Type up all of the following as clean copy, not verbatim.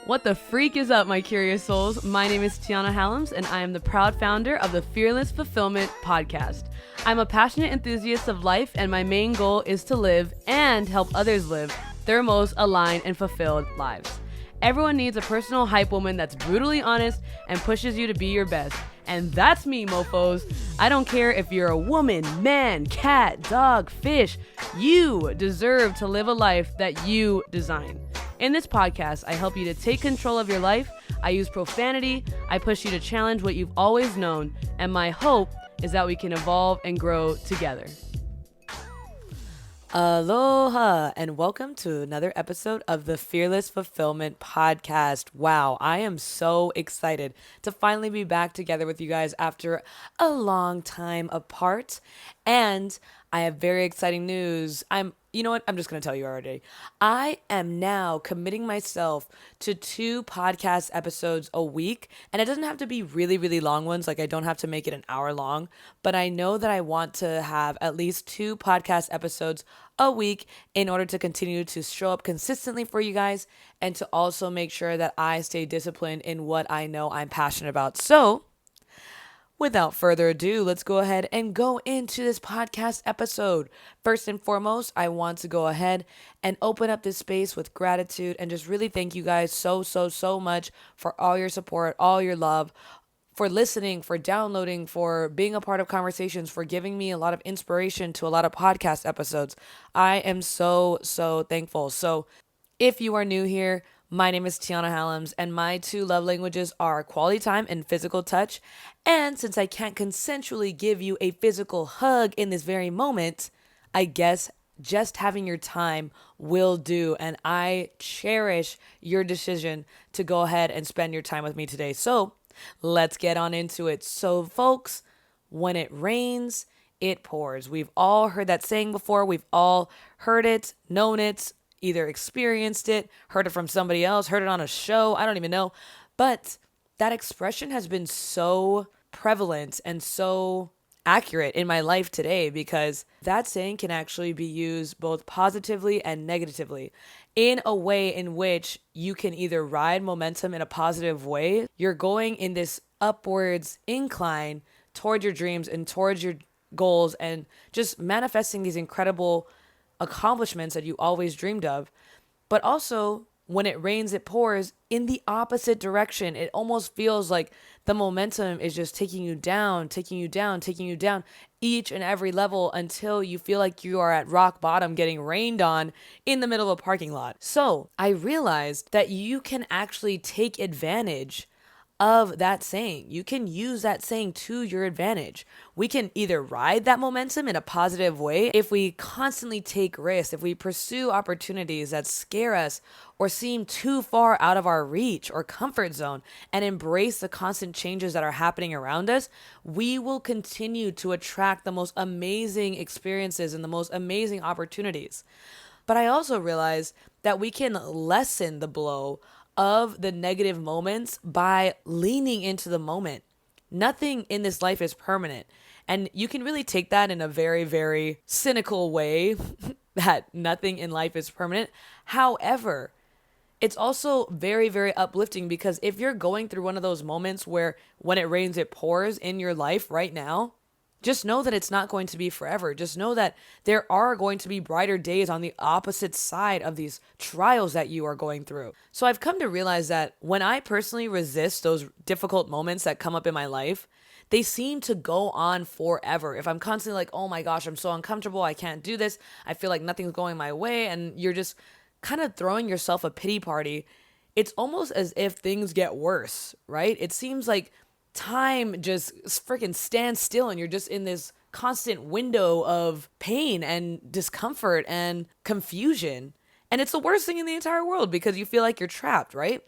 What the freak is up, my curious souls? My name is Tiana Hallams, and I am the proud founder of the Fearless Fulfillment podcast. I'm a passionate enthusiast of life, and my main goal is to live and help others live their most aligned and fulfilled lives. Everyone needs a personal hype woman that's brutally honest and pushes you to be your best. And that's me, mofos. I don't care if you're a woman, man, cat, dog, fish. You deserve to live a life that you design. In this podcast, I help you to take control of your life. I use profanity. I push you to challenge what you've always known. And my hope is that we can evolve and grow together. Aloha, and welcome to another episode of the Fearless Fulfillment podcast. Wow, I am so excited to finally be back together with you guys after a long time apart. And I have very exciting news. You know what? I'm just going to tell you already. I am now committing myself to 2 podcast episodes a week. And it doesn't have to be really, really long ones. Like I don't have to make it an hour long. But I know that I want to have at least 2 podcast episodes a week in order to continue to show up consistently for you guys and to also make sure that I stay disciplined in what I know I'm passionate about. So, without further ado, let's go ahead and go into this podcast episode. First and foremost, I want to go ahead and open up this space with gratitude and just really thank you guys so much for all your support, all your love, for listening, for downloading, for being a part of conversations, for giving me a lot of inspiration to a lot of podcast episodes. I am so thankful. So if you are new here, my name is Tiana Hallams, and my 2 love languages are quality time and physical touch. And since I can't consensually give you a physical hug in this very moment, I guess just having your time will do. And I cherish your decision to go ahead and spend your time with me today. So let's get on into it. So folks, when it rains, it pours. We've all heard that saying before. We've all heard it, known it, either experienced it, heard it from somebody else, heard it on a show. I don't even know. But that expression has been so prevalent and so accurate in my life today because that saying can actually be used both positively and negatively in a way in which you can either ride momentum in a positive way. You're going in this upwards incline toward your dreams and towards your goals and just manifesting these incredible accomplishments that you always dreamed of. But also, when it rains, it pours in the opposite direction. It almost feels like the momentum is just taking you down each and every level until you feel like you are at rock bottom getting rained on in the middle of a parking lot. So I realized that you can actually take advantage of that saying. You can use that saying to your advantage. We can either ride that momentum in a positive way if we constantly take risks, if we pursue opportunities that scare us or seem too far out of our reach or comfort zone and embrace the constant changes that are happening around us. We will continue to attract the most amazing experiences and the most amazing opportunities. But I also realized that we can lessen the blow of the negative moments by leaning into the moment. Nothing in this life is permanent. And you can really take that in a very, very cynical way that nothing in life is permanent. However, it's also very, very uplifting because if you're going through one of those moments where when it rains, it pours in your life right now, just know that it's not going to be forever. Just know that there are going to be brighter days on the opposite side of these trials that you are going through. So I've come to realize that when I personally resist those difficult moments that come up in my life, they seem to go on forever. If I'm constantly like, oh my gosh, I'm so uncomfortable, I can't do this, I feel like nothing's going my way, and you're just kind of throwing yourself a pity party, it's almost as if things get worse, right? It seems like time just freaking stands still and you're just in this constant window of pain and discomfort and confusion. And it's the worst thing in the entire world because you feel like you're trapped, right?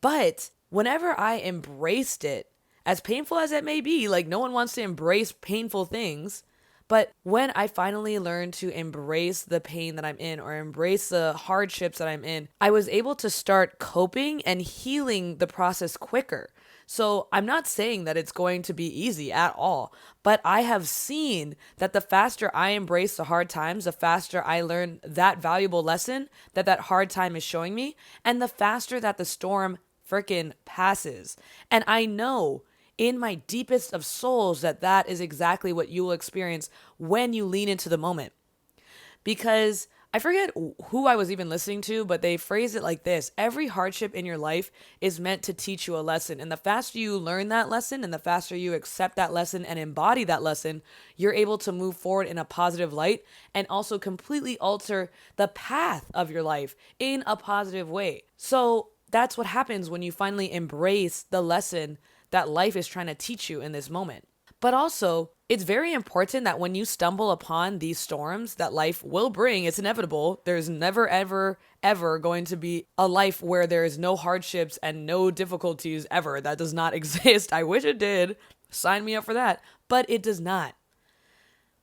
But whenever I embraced it, as painful as it may be, like no one wants to embrace painful things, but when I finally learned to embrace the pain that I'm in or embrace the hardships that I'm in, I was able to start coping and healing the process quicker. So I'm not saying that it's going to be easy at all, but I have seen that the faster I embrace the hard times, the faster I learn that valuable lesson that that hard time is showing me, and the faster that the storm freaking passes. And I know in my deepest of souls that that is exactly what you will experience when you lean into the moment. Because I forget who I was even listening to, but they phrase it like this: every hardship in your life is meant to teach you a lesson. And the faster you learn that lesson and the faster you accept that lesson and embody that lesson, you're able to move forward in a positive light and also completely alter the path of your life in a positive way. So that's what happens when you finally embrace the lesson that life is trying to teach you in this moment. But also, it's very important that when you stumble upon these storms that life will bring, it's inevitable. There's never, ever, ever going to be a life where there is no hardships and no difficulties ever. That does not exist. I wish it did. Sign me up for that. But it does not.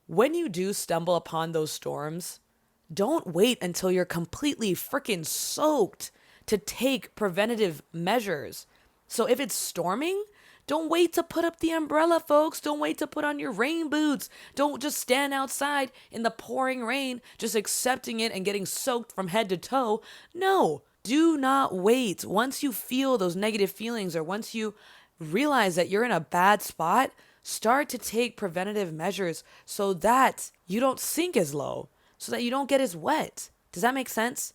When you do stumble upon those storms, don't wait until you're completely freaking soaked to take preventative measures. So if it's storming, don't wait to put up the umbrella, folks. Don't wait to put on your rain boots. Don't just stand outside in the pouring rain, just accepting it and getting soaked from head to toe. No, do not wait. Once you feel those negative feelings or once you realize that you're in a bad spot, start to take preventative measures so that you don't sink as low, so that you don't get as wet. Does that make sense?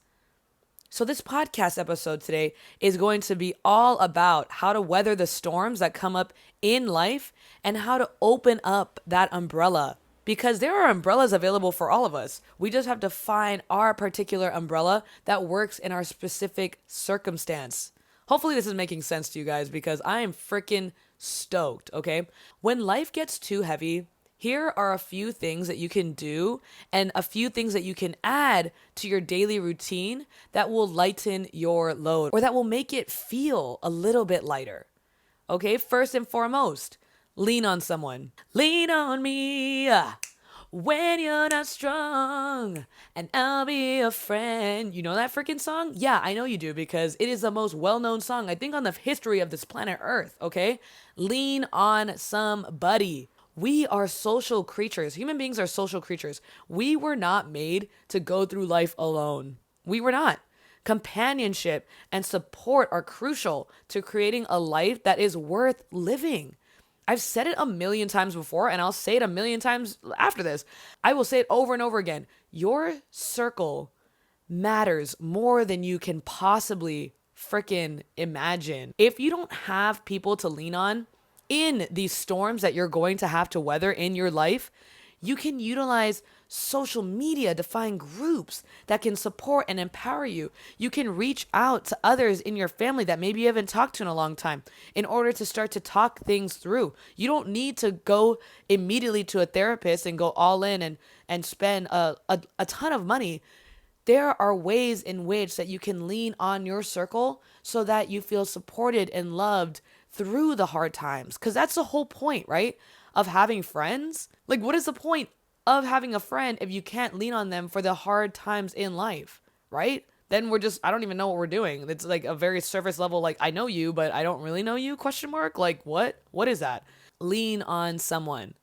So this podcast episode today is going to be all about how to weather the storms that come up in life and how to open up that umbrella, because there are umbrellas available for all of us. We just have to find our particular umbrella that works in our specific circumstance. Hopefully this is making sense to you guys, because I am freaking stoked, okay? When life gets too heavy, here are a few things that you can do and a few things that you can add to your daily routine that will lighten your load or that will make it feel a little bit lighter. Okay, first and foremost, lean on someone. Lean on me when you're not strong, and I'll be a friend. You know that freaking song? Yeah, I know you do, because it is the most well-known song, I think, on the history of this planet Earth, okay? Lean on somebody. We are social creatures. Human beings are social creatures. We were not made to go through life alone. We were not. Companionship and support are crucial to creating a life that is worth living. I've said it a million times before, and I'll say it a million times after this. I will say it over and over again. Your circle matters more than you can possibly freaking imagine. If you don't have people to lean on in these storms that you're going to have to weather in your life, you can utilize social media to find groups that can support and empower you. You can reach out to others in your family that maybe you haven't talked to in a long time in order to start to talk things through. You don't need to go immediately to a therapist and go all in and spend a ton of money. There are ways in which that you can lean on your circle so that you feel supported and loved through the hard times. Because that's the whole point, right? Of having friends. Like, what is the point of having a friend if you can't lean on them for the hard times in life, right? Then I don't even know what we're doing. It's like a very surface level, like, I know you, but I don't really know you, question mark? Like, what? What is that? Lean on someone.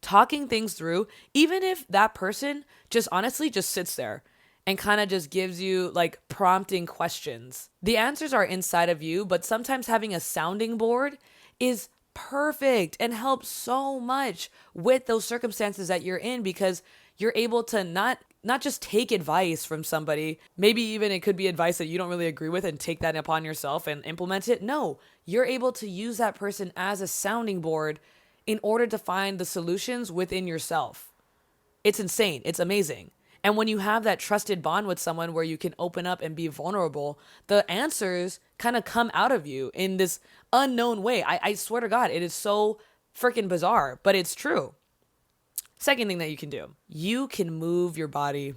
Talking things through, even if that person just honestly just sits there and kind of just gives you like prompting questions. The answers are inside of you, but sometimes having a sounding board is perfect and helps so much with those circumstances that you're in, because you're able to not just take advice from somebody. Maybe even it could be advice that you don't really agree with and take that upon yourself and implement it. No, you're able to use that person as a sounding board in order to find the solutions within yourself. It's insane. It's amazing. And when you have that trusted bond with someone where you can open up and be vulnerable, the answers kind of come out of you in this unknown way. I swear to God, it is so freaking bizarre, but it's true. Second thing that you can do, you can move your body.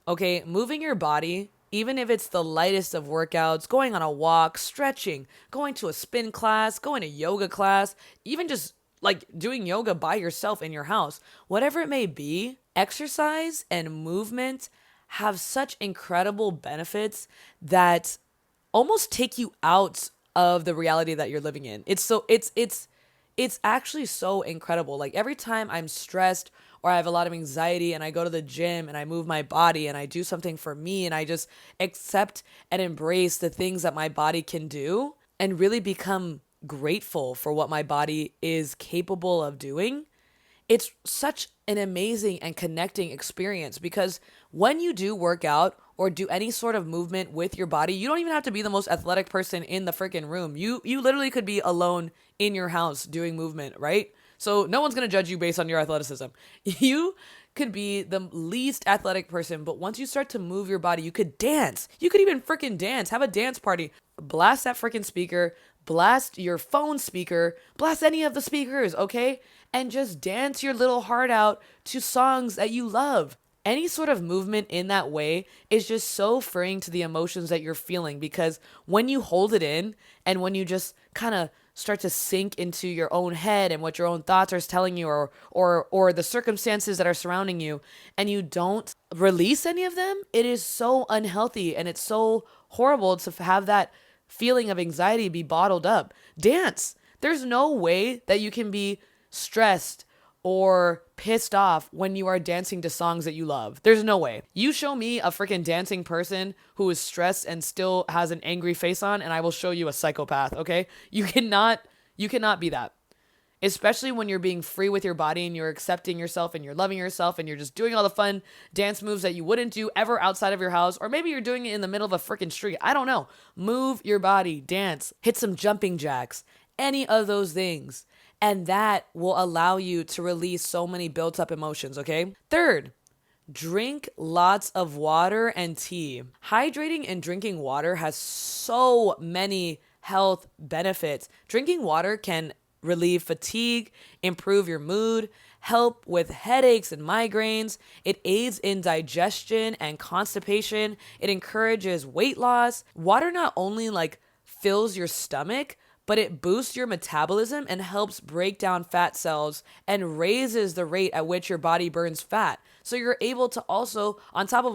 Okay, moving your body, even if it's the lightest of workouts, going on a walk, stretching, going to a spin class, going to yoga class, even just like doing yoga by yourself in your house, whatever it may be, exercise and movement have such incredible benefits that almost take you out of the reality that you're living in. It's actually so incredible. Like every time I'm stressed or I have a lot of anxiety and I go to the gym and I move my body and I do something for me and I just accept and embrace the things that my body can do and really become grateful for what my body is capable of doing, it's such an amazing and connecting experience because when you do work out or do any sort of movement with your body, you don't even have to be the most athletic person in the freaking room. You literally could be alone in your house doing movement, right? So no one's going to judge you based on your athleticism. You could be the least athletic person, but once you start to move your body, you could dance. You could even freaking dance. Have a dance party. Blast that freaking speaker, blast your phone speaker, blast any of the speakers, okay? And just dance your little heart out to songs that you love. Any sort of movement in that way is just so freeing to the emotions that you're feeling because when you hold it in and when you just kind of start to sink into your own head and what your own thoughts are telling you or the circumstances that are surrounding you and you don't release any of them, it is so unhealthy and it's so horrible to have that feeling of anxiety be bottled up. Dance. There's no way that you can be stressed or pissed off when you are dancing to songs that you love. There's no way. You show me a freaking dancing person who is stressed and still has an angry face on, and I will show you a psychopath, okay? You cannot be that. Especially when you're being free with your body and you're accepting yourself and you're loving yourself and you're just doing all the fun dance moves that you wouldn't do ever outside of your house. Or maybe you're doing it in the middle of a freaking street. I don't know. Move your body, dance, hit some jumping jacks, any of those things. And that will allow you to release so many built up emotions, okay? Third, drink lots of water and tea. Hydrating and drinking water has so many health benefits. Drinking water can relieve fatigue, improve your mood, help with headaches and migraines. It aids in digestion and constipation. It encourages weight loss. Water not only fills your stomach, but it boosts your metabolism and helps break down fat cells and raises the rate at which your body burns fat. So you're able to also, on top of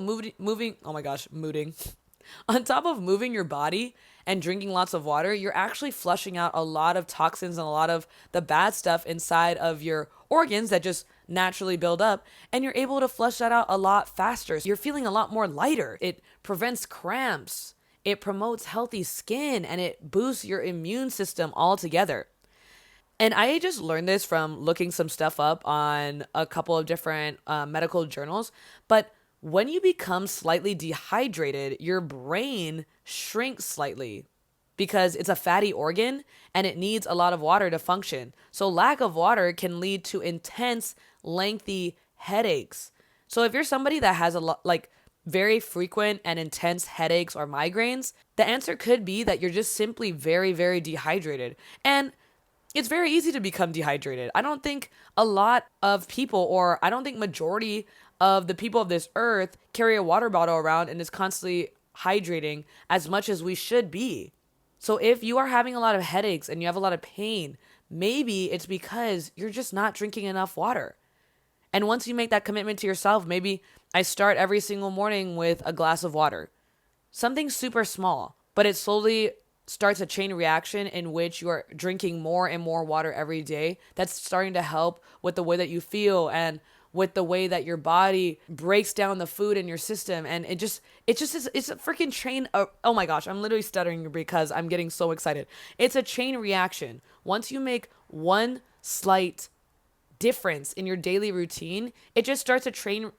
on top of moving your body and drinking lots of water, you're actually flushing out a lot of toxins and a lot of the bad stuff inside of your organs that just naturally build up, and you're able to flush that out a lot faster. So you're feeling a lot more lighter. It prevents cramps. It promotes healthy skin and it boosts your immune system altogether. And I just learned this from looking some stuff up on a couple of different medical journals. But when you become slightly dehydrated, your brain shrinks slightly because it's a fatty organ and it needs a lot of water to function. So lack of water can lead to intense, lengthy headaches. So if you're somebody that has a lot, very frequent and intense headaches or migraines, the answer could be that you're just simply very, very dehydrated. And it's very easy to become dehydrated. I don't think a lot of people, or I don't think majority of the people of this earth carry a water bottle around and is constantly hydrating as much as we should be. So if you are having a lot of headaches and you have a lot of pain, maybe it's because you're just not drinking enough water. And once you make that commitment to yourself, maybe I start every single morning with a glass of water. Something super small, but it slowly starts a chain reaction in which you are drinking more and more water every day. That's starting to help with the way that you feel and with the way that your body breaks down the food in your system. And it's a freaking chain of, oh my gosh, I'm literally stuttering because I'm getting so excited. It's a chain reaction. Once you make one slight difference in your daily routine, it just starts a train.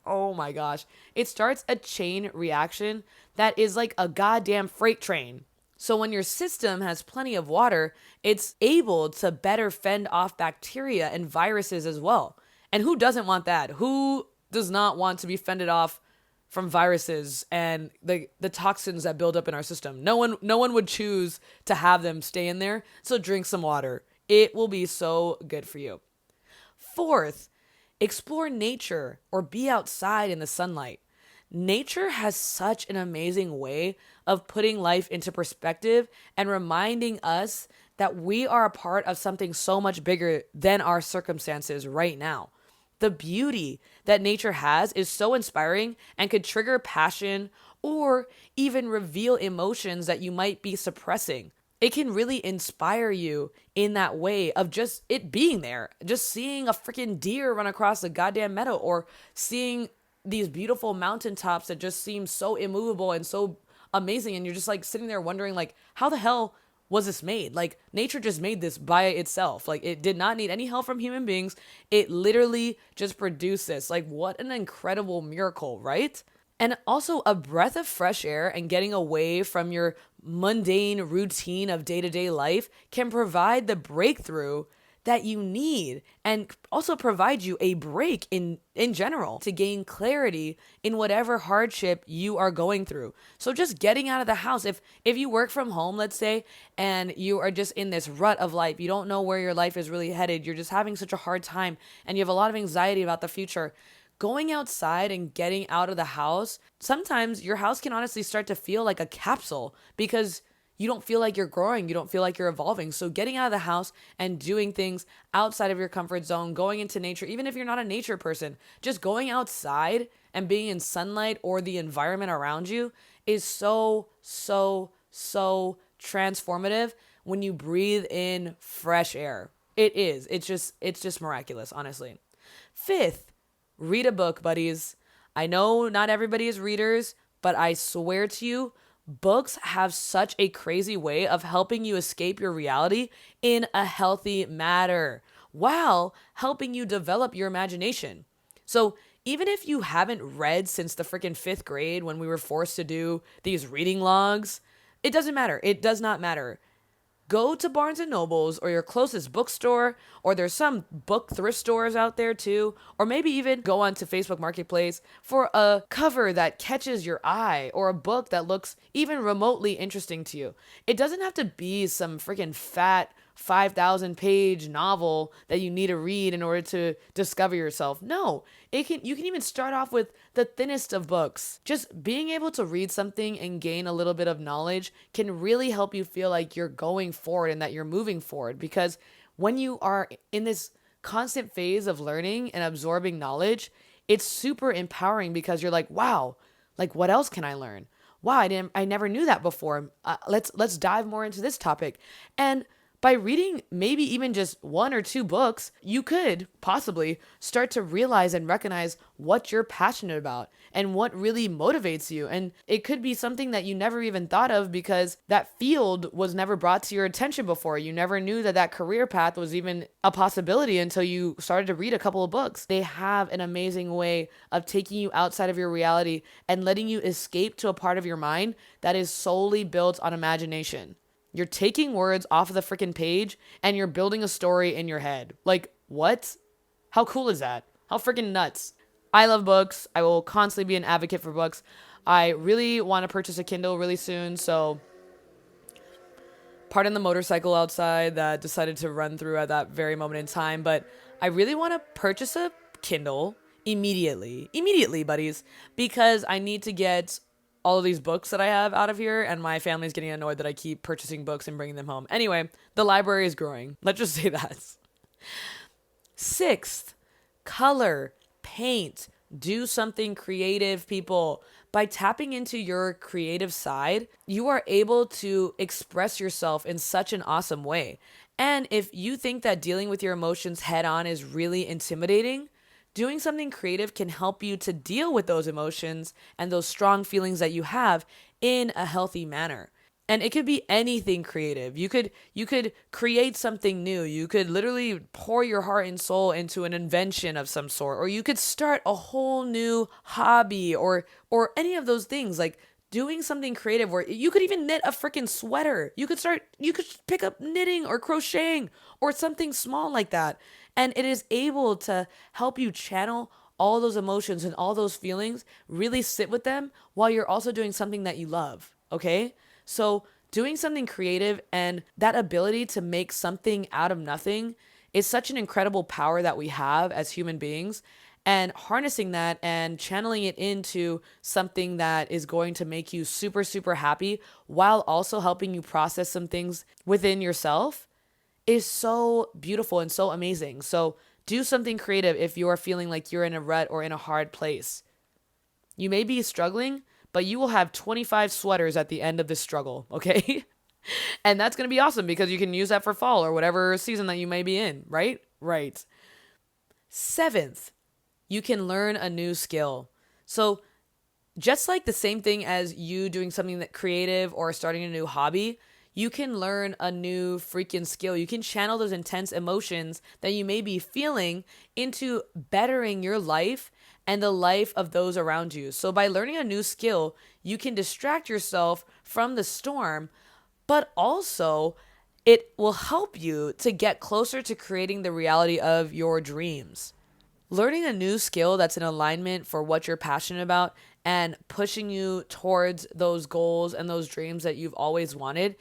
Oh my gosh. It starts a chain reaction that is like a goddamn freight train. So when your system has plenty of water, it's able to better fend off bacteria and viruses as well. And who doesn't want that? Who does not want to be fended off from viruses and the toxins that build up in our system? No one would choose to have them stay in there. So drink some water. It will be so good for you. Fourth, explore nature or be outside in the sunlight. Nature has such an amazing way of putting life into perspective and reminding us that we are a part of something so much bigger than our circumstances right now. The beauty that nature has is so inspiring and could trigger passion or even reveal emotions that you might be suppressing. It can really inspire you in that way of just it being there. Just seeing a freaking deer run across the goddamn meadow, or seeing these beautiful mountaintops that just seem so immovable and so amazing. And you're just like sitting there wondering, like, how the hell was this made? Like, nature just made this by itself. Like, it did not need any help from human beings. It literally just produced this. Like, what an incredible miracle, right? And also a breath of fresh air and getting away from your mundane routine of day to day life can provide the breakthrough that you need, and also provide you a break in general to gain clarity in whatever hardship you are going through. So just getting out of the house, if you work from home, let's say, and you are just in this rut of life, you don't know where your life is really headed, you're just having such a hard time and you have a lot of anxiety about the future, going outside and getting out of the house, sometimes your house can honestly start to feel like a capsule because you don't feel like you're growing, you don't feel like you're evolving. So getting out of the house and doing things outside of your comfort zone, going into nature, even if you're not a nature person, just going outside and being in sunlight or the environment around you is so, so, so transformative when you breathe in fresh air. It is. It's just miraculous, honestly. Fifth, read a book, buddies. I know not everybody is readers, but I swear to you, books have such a crazy way of helping you escape your reality in a healthy manner while helping you develop your imagination. So even if you haven't read since the freaking fifth grade when we were forced to do these reading logs, it doesn't matter. It does not matter. Go to Barnes and Nobles or your closest bookstore, or there's some book thrift stores out there too, or maybe even go onto Facebook Marketplace for a cover that catches your eye or a book that looks even remotely interesting to you. It doesn't have to be some freaking fat 5,000 page novel that you need to read in order to discover yourself. No, you can even start off with the thinnest of books. Just being able to read something and gain a little bit of knowledge can really help you feel like you're going forward and that you're moving forward, because when you are in this constant phase of learning and absorbing knowledge, it's super empowering because you're like, wow, like what else can I learn? Wow, I never knew that before. Let's dive more into this topic. And by reading maybe even just one or two books, you could possibly start to realize and recognize what you're passionate about and what really motivates you. And it could be something that you never even thought of because that field was never brought to your attention before. You never knew that that career path was even a possibility until you started to read a couple of books. They have an amazing way of taking you outside of your reality and letting you escape to a part of your mind that is solely built on imagination. You're taking words off of the freaking page and you're building a story in your head. Like, what? How cool is that? How freaking nuts. I love books. I will constantly be an advocate for books. I really want to purchase a Kindle really soon, so pardon the motorcycle outside that decided to run through at that very moment in time, but I really want to purchase a Kindle immediately. Immediately, buddies, because I need to get all of these books that I have out of here, and my family's getting annoyed that I keep purchasing books and bringing them home. Anyway, the library is growing. Let's just say that. Sixth, color, paint, do something creative, people. By tapping into your creative side, you are able to express yourself in such an awesome way. And if you think that dealing with your emotions head on is really intimidating, doing something creative can help you to deal with those emotions and those strong feelings that you have in a healthy manner. And it could be anything creative. You could create something new. You could literally pour your heart and soul into an invention of some sort, or you could start a whole new hobby or any of those things. Like doing something creative where you could even knit a freaking sweater. You could pick up knitting or crocheting or something small like that. And it is able to help you channel all those emotions and all those feelings, really sit with them while you're also doing something that you love. Okay? So doing something creative and that ability to make something out of nothing is such an incredible power that we have as human beings. And harnessing that and channeling it into something that is going to make you super, super happy while also helping you process some things within yourself is so beautiful and so amazing. So do something creative if you are feeling like you're in a rut or in a hard place. You may be struggling, but you will have 25 sweaters at the end of this struggle, okay? And that's going to be awesome because you can use that for fall or whatever season that you may be in, right? Right. Seventh, you can learn a new skill. So, just like the same thing as you doing something that creative or starting a new hobby, you can learn a new freaking skill. You can channel those intense emotions that you may be feeling into bettering your life and the life of those around you. So by learning a new skill, you can distract yourself from the storm, but also it will help you to get closer to creating the reality of your dreams. Learning a new skill that's in alignment for what you're passionate about and pushing you towards those goals and those dreams that you've always wanted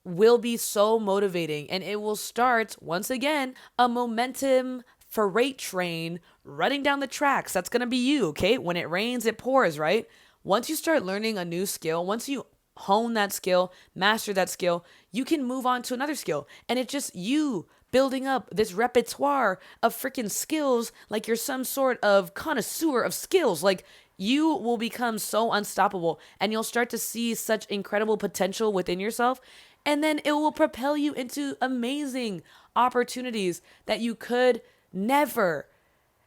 will be so motivating, and it will start once again a momentum freight train running down the tracks. That's going to be you, okay? When it rains, it pours, right? Once you start learning a new skill, once you hone that skill, master that skill, you can move on to another skill. And it's just you building up this repertoire of freaking skills like you're some sort of connoisseur of skills. Like you will become so unstoppable and you'll start to see such incredible potential within yourself. And then it will propel you into amazing opportunities that you could never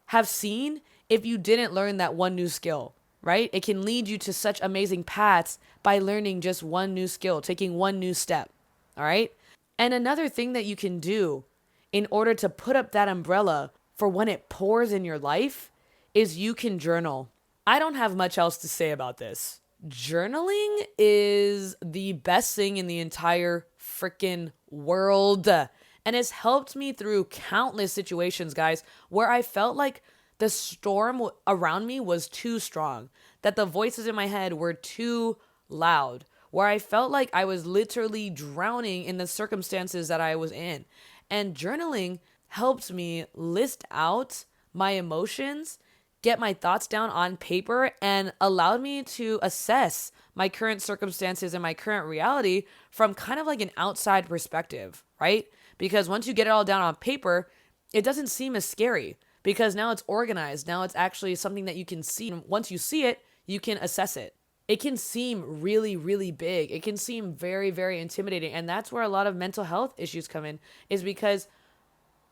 have seen if you didn't learn that one new skill, right? It can lead you to such amazing paths by learning just one new skill, taking one new step, all right? And another thing that you can do in order to put up that umbrella for when it pours in your life is you can journal. I don't have much else to say about this. Journaling is the best thing in the entire freaking world. And it's helped me through countless situations, guys, where I felt like the storm around me was too strong, that the voices in my head were too loud, where I felt like I was literally drowning in the circumstances that I was in. And journaling helped me list out my emotions, get my thoughts down on paper, and allowed me to assess my current circumstances and my current reality from kind of like an outside perspective, right? Because once you get it all down on paper, it doesn't seem as scary because now it's organized. Now it's actually something that you can see. And once you see it, you can assess it. It can seem really, really big. It can seem very, very intimidating. And that's where a lot of mental health issues come in, is because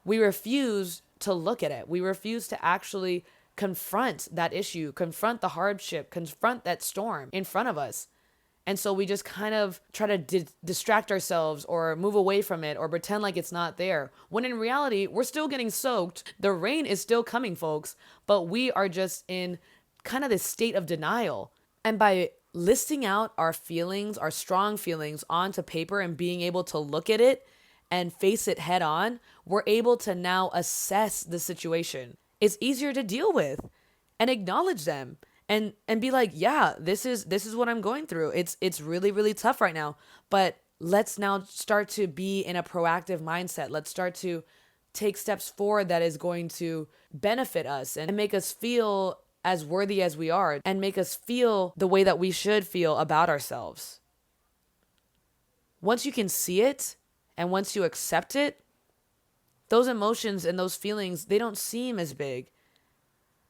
we refuse to look at it. We refuse to actually confront that issue, confront the hardship, confront that storm in front of us. And so we just kind of try to distract ourselves or move away from it or pretend like it's not there. When in reality, we're still getting soaked. The rain is still coming, folks, but we are just in kind of this state of denial. And by listing out our feelings, our strong feelings onto paper and being able to look at it and face it head on, we're able to now assess the situation. It's easier to deal with and acknowledge them and be like, yeah, this is what I'm going through. It's really, really tough right now, but let's now start to be in a proactive mindset. Let's start to take steps forward that is going to benefit us and make us feel as worthy as we are and make us feel the way that we should feel about ourselves. Once you can see it and once you accept it, those emotions and those feelings, they don't seem as big.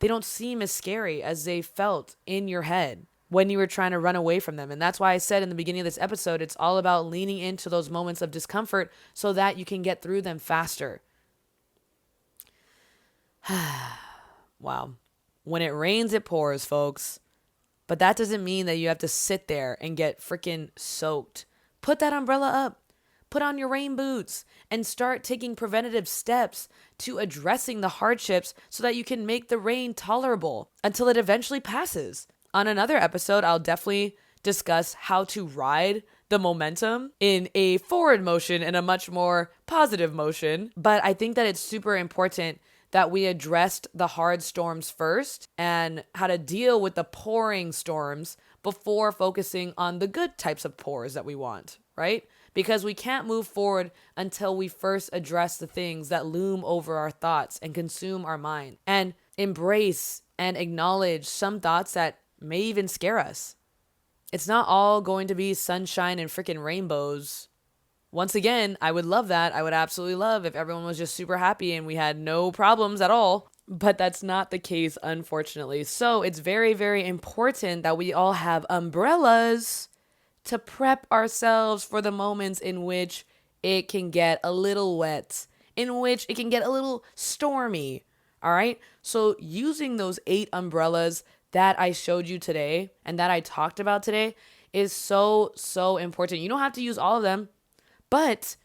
They don't seem as scary as they felt in your head when you were trying to run away from them. And that's why I said in the beginning of this episode, it's all about leaning into those moments of discomfort so that you can get through them faster. Wow. When it rains, it pours, folks. But that doesn't mean that you have to sit there and get freaking soaked. Put that umbrella up. Put on your rain boots and start taking preventative steps to addressing the hardships so that you can make the rain tolerable until it eventually passes. On another episode, I'll definitely discuss how to ride the momentum in a forward motion and a much more positive motion. But I think that it's super important that we addressed the hard storms first and how to deal with the pouring storms before focusing on the good types of pours that we want, right? Because we can't move forward until we first address the things that loom over our thoughts and consume our mind and embrace and acknowledge some thoughts that may even scare us. It's not all going to be sunshine and freaking rainbows. Once again, I would love that. I would absolutely love if everyone was just super happy and we had no problems at all. But that's not the case, unfortunately. So it's very, very important that we all have umbrellas to prep ourselves for the moments in which it can get a little wet, in which it can get a little stormy. All right. So using those 8 umbrellas that I showed you today and that I talked about today is so, so important. You don't have to use all of them, but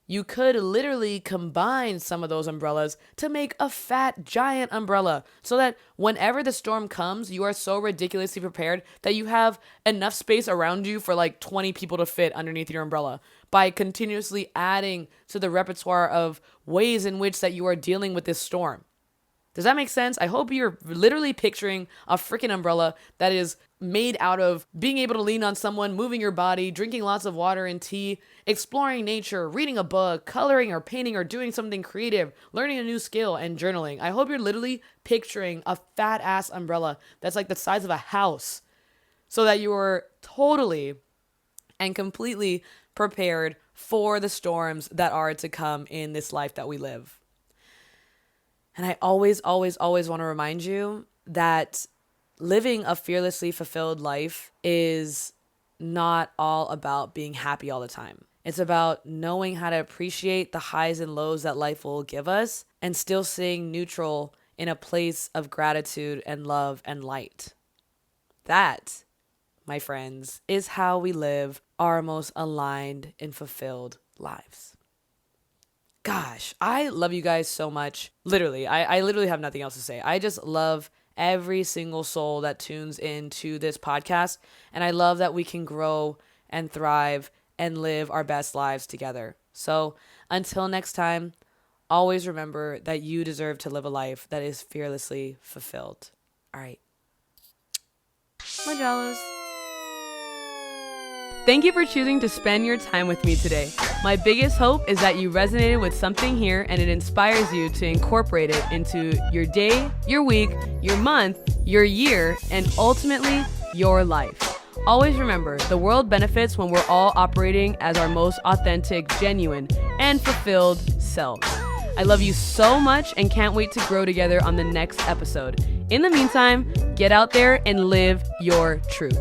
you could literally combine some of those umbrellas to make a fat, giant umbrella so that whenever the storm comes, you are so ridiculously prepared that you have enough space around you for like 20 people to fit underneath your umbrella by continuously adding to the repertoire of ways in which that you are dealing with this storm. Does that make sense? I hope you're literally picturing a freaking umbrella that is made out of being able to lean on someone, moving your body, drinking lots of water and tea, exploring nature, reading a book, coloring or painting or doing something creative, learning a new skill, and journaling. I hope you're literally picturing a fat ass umbrella that's like the size of a house so that you are totally and completely prepared for the storms that are to come in this life that we live. And I always, always, always want to remind you that living a fearlessly fulfilled life is not all about being happy all the time. It's about knowing how to appreciate the highs and lows that life will give us and still staying neutral in a place of gratitude and love and light. That, my friends, is how we live our most aligned and fulfilled lives. Gosh, I love you guys so much. Literally, I literally have nothing else to say. I just love every single soul that tunes into this podcast. And I love that we can grow and thrive and live our best lives together. So until next time, always remember that you deserve to live a life that is fearlessly fulfilled. All right. My Jollos. Thank you for choosing to spend your time with me today. My biggest hope is that you resonated with something here and it inspires you to incorporate it into your day, your week, your month, your year, and ultimately your life. Always remember, the world benefits when we're all operating as our most authentic, genuine, and fulfilled selves. I love you so much and can't wait to grow together on the next episode. In the meantime, get out there and live your truth.